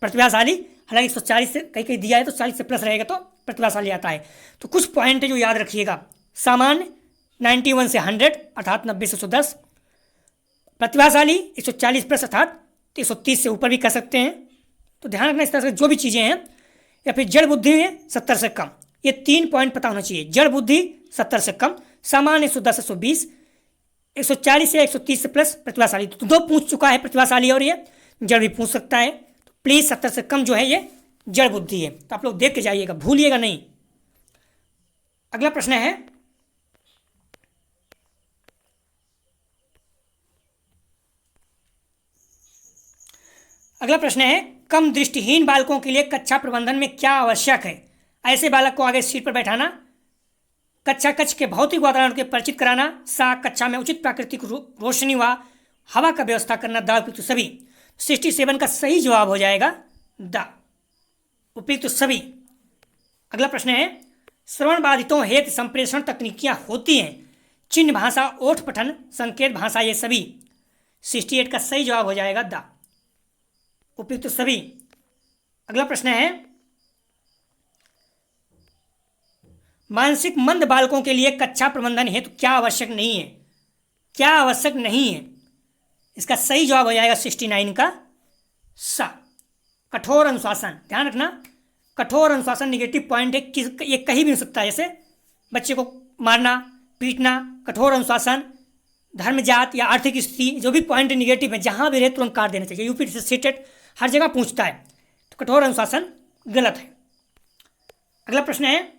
प्रतिभाशाली। हालांकि 140 से कहीं कहीं दिया है तो 40 से प्लस रहेगा तो प्रतिभाशाली आता है। तो कुछ पॉइंट है जो याद रखिएगा। सामान्य 91 से 100 अर्थात 90 से 110। प्रतिभाशाली 140 प्लस अर्थात 130 से ऊपर भी कर सकते हैं। तो ध्यान रखना इस तरह से जो भी चीज़ें हैं। या फिर जड़ बुद्धि है 70 से कम, ये 3 पॉइंट पता होना चाहिए। जड़ बुद्धि 70 से कम, सामान्य 110 से 120, 140 से 130 से प्लस प्रतिभाशाली। तो 2 पूछ चुका है प्रतिभाशाली, और ये जड़ भी पूछ सकता है। तो प्लीज़ 70 से कम जो है ये जड़ बुद्धि है। तो आप लोग देख के जाइएगा, भूलिएगा नहीं। अगला प्रश्न है, कम दृष्टिहीन बालकों के लिए कक्षा प्रबंधन में क्या आवश्यक है? ऐसे बालक को आगे सीट पर बैठाना, कक्षा कक्ष के भौतिक वातावरण के परिचित कराना, कक्षा में उचित प्राकृतिक रोशनी व हवा का व्यवस्था करना, द उपयुक्त सभी। 67 का सही जवाब हो जाएगा द उपयुक्त सभी। अगला प्रश्न है, श्रवण बाधितों हेतु संप्रेषण तकनीकियां होती हैं, चिन्ह भाषा, ओठ पठन, संकेत भाषा, ये सभी। 68 का सही जवाब हो जाएगा द उपयुक्त सभी। अगला प्रश्न है, मानसिक मंद बालकों के लिए कक्षा प्रबंधन हेतु क्या आवश्यक नहीं है? क्या आवश्यक नहीं है? इसका सही जवाब हो जाएगा 69 का सा कठोर अनुशासन। ध्यान रखना, कठोर अनुशासन निगेटिव पॉइंट है, ये कहीं भी हो सकता है। जैसे बच्चे को मारना, पीटना, कठोर अनुशासन, धर्म, जात या आर्थिक स्थिति, जो भी पॉइंट निगेटिव है जहां भी रहे तुरंत काट देना चाहिए। यूपी सीटेट हर जगह पूछता है, तो कठोर अनुशासन गलत है। अगला प्रश्न है,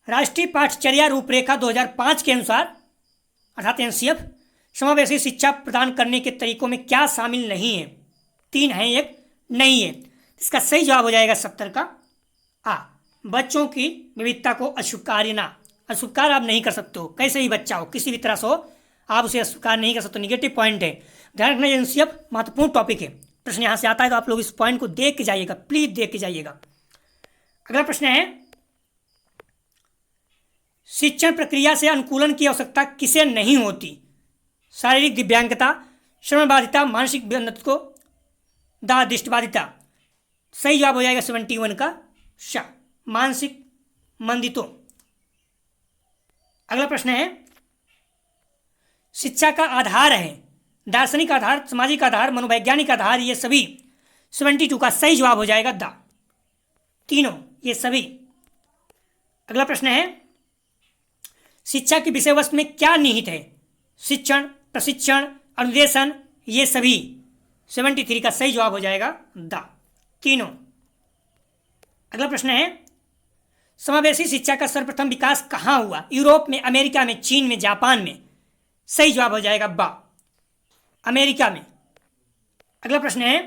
राष्ट्रीय पाठचर्या रूपरेखा 2005 के अनुसार अर्थात NCF समावेशी शिक्षा प्रदान करने के तरीकों में क्या शामिल नहीं है? 3 है, 1 नहीं है। इसका सही जवाब हो जाएगा 70 का आ बच्चों की विविधता को अस्वीकारना। अस्वीकार आप नहीं कर सकते हो, कैसे ही बच्चा हो, किसी भी तरह से हो, आप उसे अस्वीकार नहीं कर सकते, निगेटिव पॉइंट है। ध्यान रखना, NCF महत्वपूर्ण टॉपिक है। प्रश्न यहाँ से आता है तो आप लोग इस पॉइंट को देख के जाइएगा, प्लीज देख के जाइएगा। अगला प्रश्न है, शिक्षण प्रक्रिया से अनुकूलन की आवश्यकता किसे नहीं होती? शारीरिक दिव्यांगता, श्रवण बाधिता, मानसिक विन्नत्व, दृष्टिबाधिता। सही जवाब हो जाएगा 71 का श मानसिक मंदितों। अगला प्रश्न है, शिक्षा का आधार है दार्शनिक आधार, सामाजिक आधार, मनोवैज्ञानिक आधार, ये सभी। 72 का सही जवाब हो जाएगा द तीनों, ये सभी। अगला प्रश्न है, शिक्षा की विषय वस्तु में क्या निहित है? शिक्षण, प्रशिक्षण, अनुदेशन, ये सभी। 73 का सही जवाब हो जाएगा द तीनों। अगला प्रश्न है, समावेशी शिक्षा का सर्वप्रथम विकास कहाँ हुआ? यूरोप में, अमेरिका में, चीन में, जापान में। सही जवाब हो जाएगा ब अमेरिका में। अगला प्रश्न है,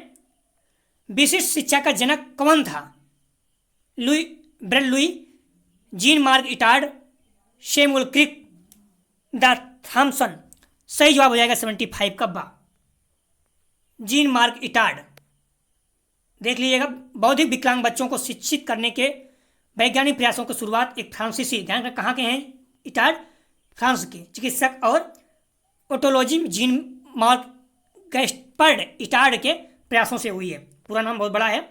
विशिष्ट शिक्षा का जनक कौन था? Louis, Jean Marc Itard, Samuel Crick, the Thomson. सही जवाब हो जाएगा 75 का बा जीन मार्क इटार्ड। देख लीजिएगा, बौद्धिक विकलांग बच्चों को शिक्षित करने के वैज्ञानिक प्रयासों की शुरुआत एक फ्रांसीसी, ध्यान रखना कहाँ के हैं, इटार्ड, फ्रांस के चिकित्सक और otology gene mark Gaspard Etard के प्रयासों से हुई है। पूरा नाम बहुत बड़ा है।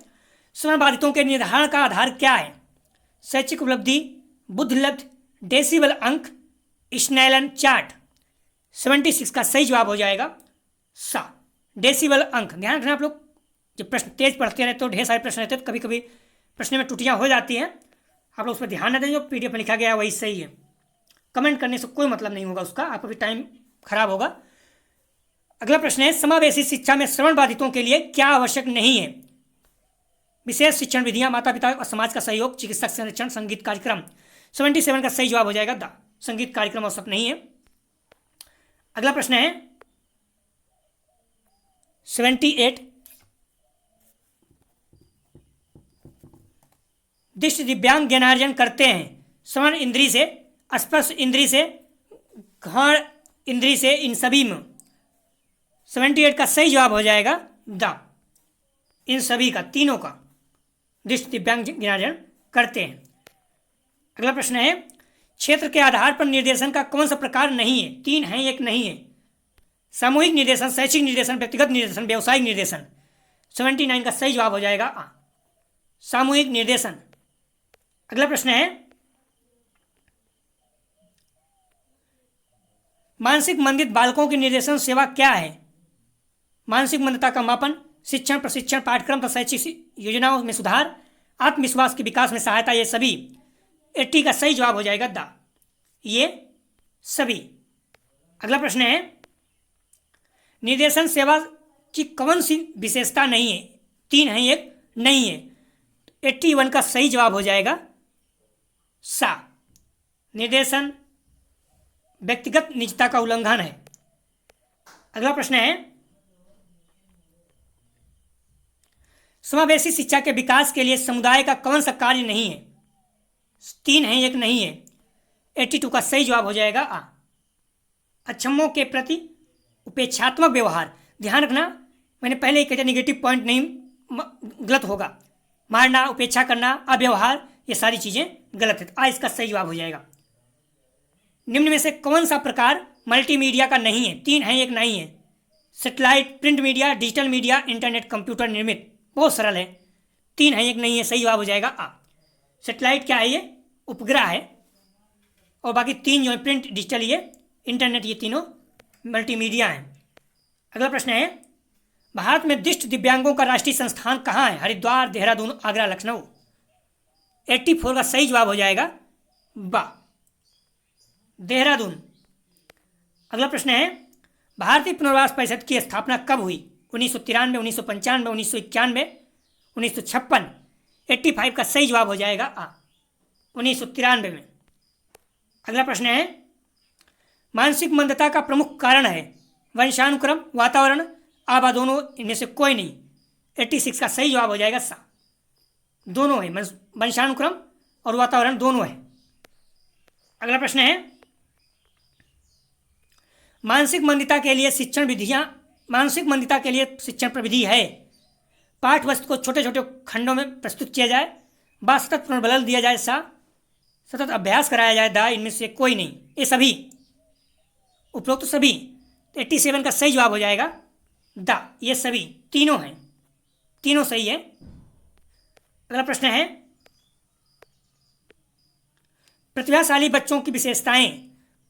श्रवण बाधितों के निर्धारण का आधार क्या है? शैक्षिक उपलब्धि, बुद्धिलब्ध, डेसिबल अंक, स्नेलन चार्ट। 76 का सही जवाब हो जाएगा सा डेसिबल अंक। ध्यान रखना आप लोग, जब प्रश्न तेज पढ़ते रहते तो ढेर सारे प्रश्न रहते हैं, तो कभी कभी प्रश्न में त्रुटियां हो जाती हैं, आप लोग उस पर ध्यान न दें। जो PDF में लिखा गया है वही सही है। कमेंट करने से कोई मतलब नहीं होगा उसका, आपका भी टाइम खराब होगा। अगला प्रश्न है, समावेशी शिक्षा में श्रवण बाधितों के लिए क्या आवश्यक नहीं है? विशेष शिक्षण विधियां, माता पिता और समाज का सहयोग, चिकित्सक संरक्षण, संगीत कार्यक्रम। 77 का सही जवाब हो जाएगा द। संगीत कार्यक्रम आवश्यक नहीं है। अगला प्रश्न है 78, दृष्टि दिव्यांग ज्ञानार्जन करते हैं श्रवण इंद्री से, स्पर्श इंद्री से, घ्राण इंद्री से, इन सभी में। 78 का सही जवाब हो जाएगा द। इन सभी का, तीनों का दृष्टि दिव्यांग ज्ञानार्जन करते हैं। अगला प्रश्न है, क्षेत्र के आधार पर निर्देशन का कौन सा प्रकार नहीं है? 3 है, एक नहीं है। सामूहिक निर्देशन, शैक्षिक निर्देशन, व्यक्तिगत निर्देशन, व्यावसायिक निर्देशन। 79 का सही जवाब हो जाएगा आ, सामूहिक निर्देशन। अगला प्रश्न है, मानसिक मंदित बालकों की निर्देशन सेवा क्या है? मानसिक मंदता का मापन, शिक्षण प्रशिक्षण, पाठ्यक्रम तथा शैक्षिक योजनाओं में सुधार, आत्मविश्वास के विकास में सहायता, ये सभी। 80 का सही जवाब हो जाएगा द, ये सभी। अगला प्रश्न है, निर्देशन सेवा की कौन सी विशेषता नहीं है? 3 है, एक नहीं है। 81 का सही जवाब हो जाएगा सा। निर्देशन व्यक्तिगत निजता का उल्लंघन है। अगला प्रश्न है, समावेशी शिक्षा के विकास के लिए समुदाय का कौन सा कार्य नहीं है? 3 है, एक नहीं है। 82 का सही जवाब हो जाएगा आ, अक्षमों के प्रति उपेक्षात्मक व्यवहार। ध्यान रखना, मैंने पहले ही कहा निगेटिव पॉइंट नहीं, गलत होगा। मारना, उपेक्षा करना, अव्यवहार, ये सारी चीज़ें गलत है। आ, इसका सही जवाब हो जाएगा। निम्न में से कौन सा प्रकार मल्टीमीडिया का नहीं है? 3 है, एक नहीं है। Satellite, print media, digital media, internet, computer निर्मित। बहुत सरल है। 3 है, एक नहीं है, सही जवाब हो जाएगा आ। सेटेलाइट क्या है? ये उपग्रह है। और बाकी 3 जो है, प्रिंट, डिजिटल, ये इंटरनेट, ये तीनों मल्टीमीडिया हैं। अगला प्रश्न है, भारत में दृष्टि दिव्यांगों का राष्ट्रीय संस्थान कहाँ है? हरिद्वार, देहरादून, आगरा, लखनऊ। 84 का सही जवाब हो जाएगा बा, देहरादून। अगला प्रश्न है, भारतीय पुनर्वास परिषद की स्थापना कब हुई? 1993, 1995, 1991, 1956। 85 का सही जवाब हो जाएगा आ, 1993 में। अगला प्रश्न है, मानसिक मंदता का प्रमुख कारण है? वंशानुक्रम, वातावरण, आबा, दोनों, इनमें से कोई नहीं। 86 का सही जवाब हो जाएगा सा, दोनों है। वंशानुक्रम और वातावरण दोनों है। अगला प्रश्न है, मानसिक मंदिता के लिए शिक्षण विधियां, मानसिक मंदिता के लिए शिक्षण प्रविधि है? पाठ वस्तु को छोटे छोटे खंडों में प्रस्तुत किया जाए, बा सतत पुनर्बल दिया जाए, सा सतत अभ्यास कराया जाए, दा, इनमें से कोई नहीं। ये सभी, उपरोक्त सभी। 87 का सही जवाब हो जाएगा द, ये सभी, तीनों हैं, तीनों सही है। अगला प्रश्न है, प्रतिभाशाली बच्चों की विशेषताएं।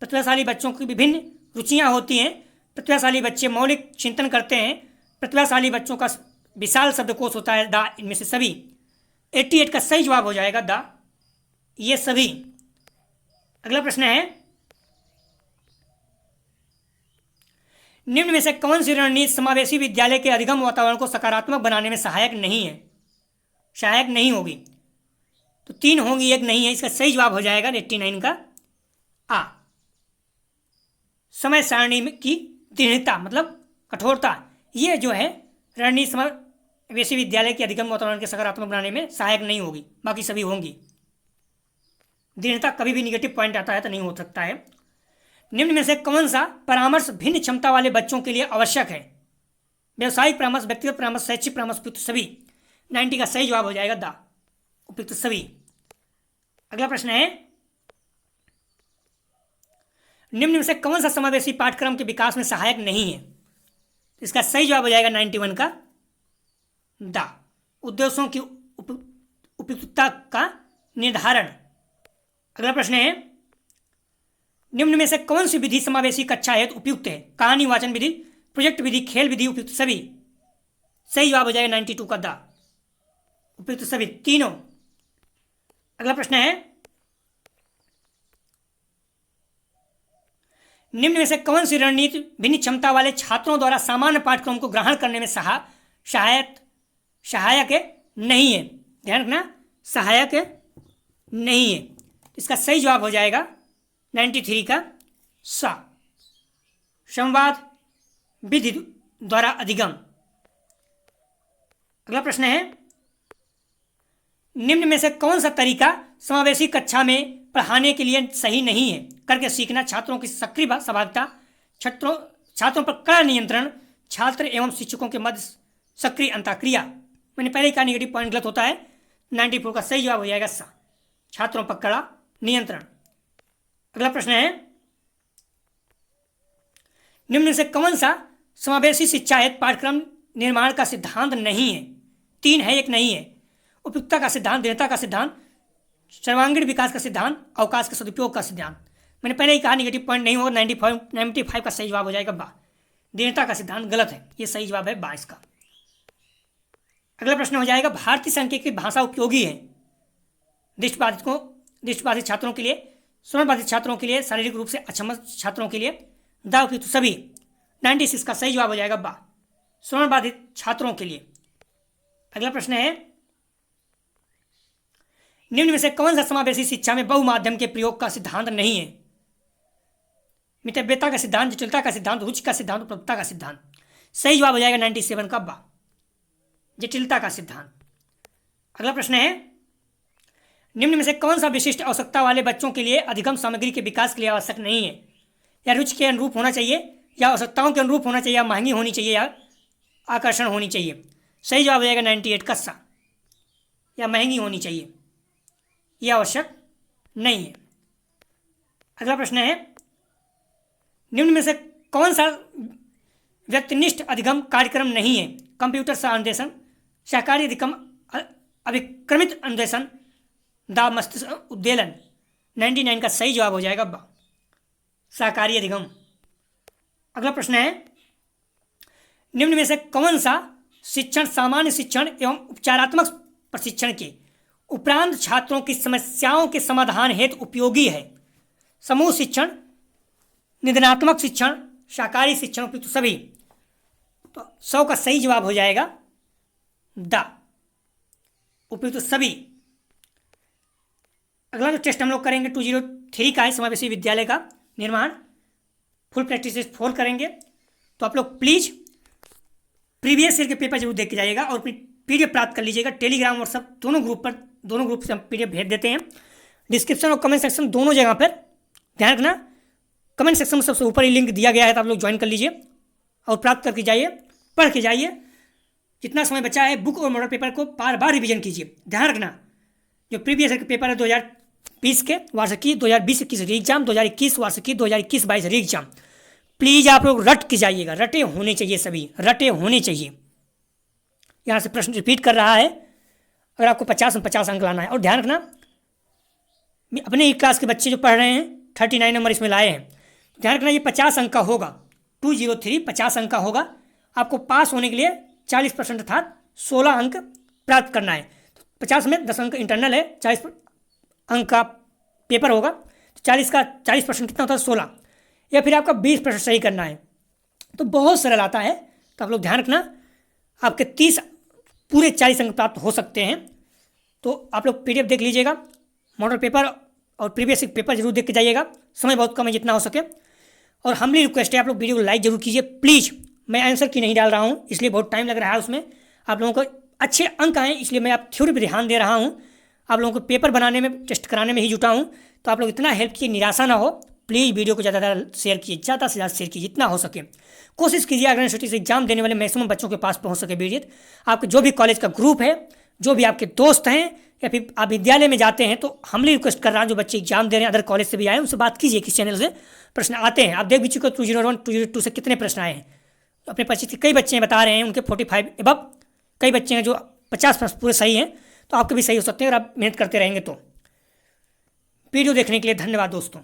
प्रतिभाशाली बच्चों की विभिन्न रुचियां होती हैं। प्रतिभाशाली बच्चे मौलिक चिंतन करते हैं। प्रतिभाशाली बच्चों का विशाल शब्दकोश होता है, द, इनमें से सभी। 88 का सही जवाब हो जाएगा द, ये सभी। अगला प्रश्न है, निम्न में से कौन सी रणनीति समावेशी विद्यालय के अधिगम वातावरण को सकारात्मक बनाने में सहायक नहीं है? सहायक नहीं होगी तो 3 होंगी, एक नहीं है। इसका सही जवाब हो जाएगा 89 का आ, समय सारणी की दृढ़ता, मतलब कठोरता। ये जो है रणनीति समावेशी विद्यालय के अधिगम वातावरण के सकारात्मक बनाने में सहायक नहीं होगी, बाकी सभी होंगी। दृढ़ता कभी भी निगेटिव पॉइंट आता है तो नहीं हो सकता है। निम्न में से कौन सा परामर्श भिन्न क्षमता वाले बच्चों के लिए आवश्यक है? व्यवसायिक परामर्श, व्यक्तिगत परामर्श, शैक्षिक परामर्श, उपयुक्त सभी। 90 का सही जवाब हो जाएगा द, उपयुक्त सभी। अगला प्रश्न है, निम्न में से कौन सा समावेशी पाठ्यक्रम के विकास में सहायक नहीं है? इसका सही जवाब हो जाएगा 91 का द, उद्देश्यों की उपयुक्तता का निर्धारण। अगला प्रश्न है, निम्न में से कौन सी विधि समावेशी कक्षा हेतु उपयुक्त है? कहानी वाचन विधि, प्रोजेक्ट विधि, खेल विधि, उपयुक्त सभी। सही जवाब हो जाएगा 92 का द, उपयुक्त सभी, तीनों। अगला प्रश्न है, निम्न में से कौन सी रणनीति भिन्न क्षमता वाले छात्रों द्वारा सामान्य पाठ्यक्रम को ग्रहण करने में सहायक नहीं है? ध्यान रखना, सहायक नहीं है। इसका सही जवाब हो जाएगा 93 का सा, संवाद विधि द्वारा अधिगम। अगला प्रश्न है, निम्न में से कौन सा तरीका समावेशी कक्षा में पढ़ाने के लिए सही नहीं है? करके सीखना, छात्रों की सक्रिय सहभागिता, छात्रों पर कड़ा नियंत्रण, छात्र एवं शिक्षकों के मध्य सक्रिय अंतःक्रिया। मैंने पहले ही कहा नेगेटिव पॉइंट गलत होता है। 94 का सही जवाब हो जाएगा सा, छात्रों पर कड़ा नियंत्रण। अगला प्रश्न है, निम्न में से कौन सा समावेशी शिक्षा हेतु पाठ्यक्रम निर्माण का सिद्धांत नहीं है? 3 है, 1 नहीं है। उपयुक्तता का सिद्धांत, दृढ़ता का सिद्धांत, सर्वांगीण विकास का सिद्धांत, अवकाश के सदुपयोग का सिद्धांत। मैंने पहले ही कहा नेगेटिव पॉइंट नहीं होगा। 95 का सही जवाब हो जाएगा बा, दृढ़ता का सिद्धांत गलत है। ये सही जवाब है बा इसका। अगला प्रश्न हो जाएगा, भारतीय सांकेतिक भाषा उपयोगी है दृष्टिबाधित छात्रों के लिए, श्रवणबाधित छात्रों के लिए, शारीरिक रूप से अक्षम छात्रों के लिए, दा उपयुक्त सभी। 96 का सही जवाब हो जाएगा बा, श्रवणबाधित छात्रों के लिए। अगला प्रश्न है, निम्न में से कौन सा समावेशी शिक्षा में बहुमाध्यम के प्रयोग का सिद्धांत नहीं है? मितव्ययता का सिद्धांत, जटिलता का सिद्धांत, रुचि का सिद्धांत, उपलब्धता का सिद्धांत। सही जवाब हो जाएगा 97 का बा, जटिलता का सिद्धांत। अगला प्रश्न है, निम्न में से कौन सा विशिष्ट आवश्यकता वाले बच्चों के लिए अधिगम सामग्री के विकास के लिए आवश्यक नहीं है? या रुचि के अनुरूप होना चाहिए, या आवश्यकताओं के अनुरूप होना चाहिए, या महंगी होनी चाहिए, या आकर्षण होनी चाहिए। सही जवाब हो जाएगा 98 का सा, या महंगी होनी चाहिए, यह आवश्यक नहीं है। अगला प्रश्न है, निम्न में से कौन सा व्यक्तिनिष्ठ अधिगम कार्यक्रम नहीं है? कंप्यूटर सह अनुदेशन, सहकारी अधिगम, अभिक्रमित अनुदेशन, दा मस्तिष्क उद्वेलन। 99 का सही जवाब हो जाएगा बा, सहकारी अधिगम। अगला प्रश्न है, निम्न में से कौन सा शिक्षण सामान्य शिक्षण एवं उपचारात्मक प्रशिक्षण के उपरांत छात्रों की समस्याओं के समाधान हेतु उपयोगी है? समूह शिक्षण, निदानात्मक शिक्षण, शाकाहारी शिक्षण, उपयुक्त सभी। तो 100 का सही जवाब हो जाएगा दा, उपयुक्त सभी। अगला जो टेस्ट हम लोग करेंगे 203 का है, समावेशी विद्यालय का निर्माण, फुल प्रैक्टिस 4 करेंगे। तो आप लोग प्लीज़ प्रीवियस ईयर के पेपर जरूर देख के जाइएगा और अपनी PDF प्राप्त कर लीजिएगा। टेलीग्राम व्हाट्सएप दोनों ग्रुप से हम PDF भेज देते हैं। डिस्क्रिप्शन और कमेंट सेक्शन दोनों जगह पर ध्यान रखना, कमेंट सेक्शन में सबसे ऊपर ही लिंक दिया गया है, तो आप लोग ज्वाइन कर लीजिए और प्राप्त करके जाइए, पढ़ के जाइए। जितना समय बचा है बुक और मॉडल पेपर को बार बार रिवीजन कीजिए। ध्यान रखना, जो प्रीवियस ईयर के पेपर है 2020 के वार्षिकी, 2020-21 री एग्जाम, 2021 वार्षिकी, 2021-22 री एग्जाम, प्लीज़ आप लोग रट के जाइएगा। रटे होने चाहिए, सभी रटे होने चाहिए। यहाँ से प्रश्न रिपीट कर रहा है, अगर आपको 50 में 50 अंक लाना है। और ध्यान रखना, अपने ही क्लास के बच्चे जो पढ़ रहे हैं 39 नंबर इसमें लाए हैं, तो ध्यान रखना ये 50 अंक का होगा। 203 50 अंक का होगा। आपको पास होने के लिए 40% अर्थात 16 अंक प्राप्त करना है। 50 में 10 अंक इंटरनल है, 40 अंक का पेपर होगा, तो 40 का 40% कितना होता है? 16। या फिर आपका 20% सही करना है, तो बहुत सरल आता है। तो आप लोग ध्यान रखना, आपके 30 पूरे 40 अंक प्राप्त हो सकते हैं। तो आप लोग PDF देख लीजिएगा, मॉडल पेपर और प्रीवियस पेपर जरूर देख के जाइएगा। समय बहुत कम है, जितना हो सके। और हमारी रिक्वेस्ट है, आप लोग वीडियो को लाइक जरूर कीजिए प्लीज़। मैं आंसर की नहीं डाल रहा हूँ, इसलिए बहुत टाइम लग रहा है उसमें। आप लोगों को अच्छे अंक आएँ, इसलिए मैं आप थ्योरी पर ध्यान दे रहा हूँ। आप लोगों को पेपर बनाने में, टेस्ट कराने में ही जुटा हूँ। तो आप लोग इतना हेल्प कीजिए, निराशा ना हो। प्लीज़ वीडियो को ज़्यादा शेयर कीजिए, ज़्यादा से ज़्यादा शेयर कीजिए जितना हो सके। कोशिश कीजिए अगर यूनिवर्सिटी से एग्जाम देने वाले मैक्सिमम बच्चों के पास पहुंच सके वीडियो। आपके जो भी कॉलेज का ग्रुप है, जो भी आपके दोस्त हैं, या फिर आप विद्यालय में जाते हैं, तो हमने रिक्वेस्ट कर रहा हूँ जो बच्चे एग्जाम दे रहे हैं अदर कॉलेज से भी आए, उनसे बात कीजिए किस चैनल से प्रश्न आते हैं। आप देख भी चुके हो 201 202 से कितने प्रश्न आए हैं। अपने परिचित कई बच्चे बता रहे हैं उनके 45 एबव, कई बच्चे हैं जो 50 प्रश्न पूरे सही हैं। तो आपके भी सही हो सकते हैं अगर आप मेहनत करते रहेंगे तो। वीडियो देखने के लिए धन्यवाद दोस्तों।